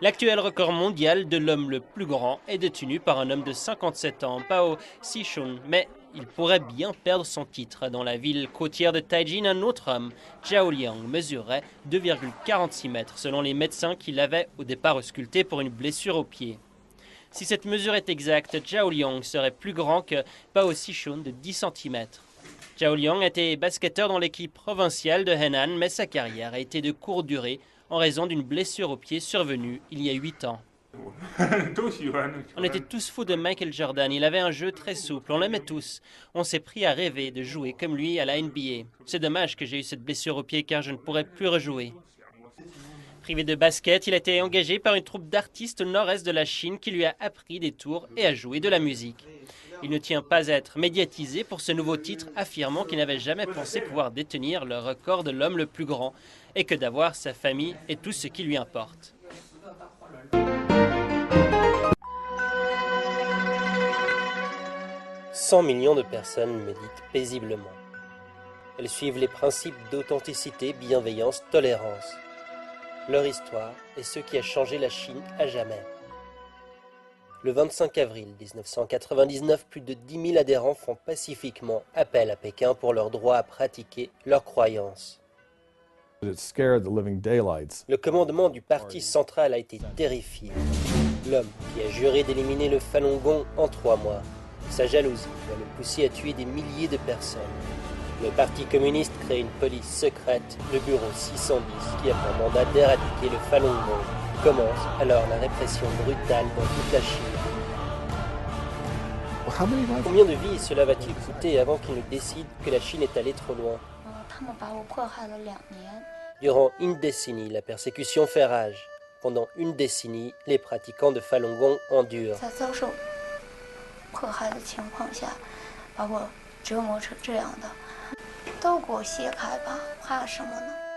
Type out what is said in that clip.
L'actuel record mondial de l'homme le plus grand est détenu par un homme de 57 ans, Pao Sishun, mais il pourrait bien perdre son titre. Dans la ville côtière de Taijin, un autre homme, Zhao Liang, mesurait 2,46 mètres selon les médecins qui l'avaient au départ ausculté pour une blessure au pied. Si cette mesure est exacte, Zhao Liang serait plus grand que Pao Sishun de 10 cm. Zhao Liang était basketteur dans l'équipe provinciale de Henan, mais sa carrière a été de courte durée en raison d'une blessure au pied survenue il y a 8 ans. On était tous fous de Michael Jordan, il avait un jeu très souple, on l'aimait tous. On s'est pris à rêver de jouer comme lui à la NBA. C'est dommage que j'ai eu cette blessure au pied car je ne pourrais plus rejouer. Privé de basket, il a été engagé par une troupe d'artistes au nord-est de la Chine qui lui a appris des tours et à jouer de la musique. Il ne tient pas à être médiatisé pour ce nouveau titre, affirmant qu'il n'avait jamais pensé pouvoir détenir le record de l'homme le plus grand et que d'avoir sa famille est tout ce qui lui importe. « 100 millions de personnes méditent paisiblement. Elles suivent les principes d'authenticité, bienveillance, tolérance. Leur histoire est ce qui a changé la Chine à jamais. Le 25 avril 1999, plus de 10 000 adhérents font pacifiquement appel à Pékin pour leur droit à pratiquer leurs croyances. Le commandement du parti central a été terrifié. L'homme qui a juré d'éliminer le Falun Gong en 3 mois, sa jalousie va le pousser à tuer des milliers de personnes. Le Parti communiste crée une police secrète, le bureau 610, qui a pour mandat d'éradiquer le Falun Gong. Commence alors la répression brutale dans toute la Chine. Combien de vies cela va-t-il coûter avant qu'ils ne décident que la Chine est allée trop loin? Durant une décennie, la persécution fait rage. Pendant une décennie, les pratiquants de Falun Gong endurent. 都给我卸开吧，怕什么呢？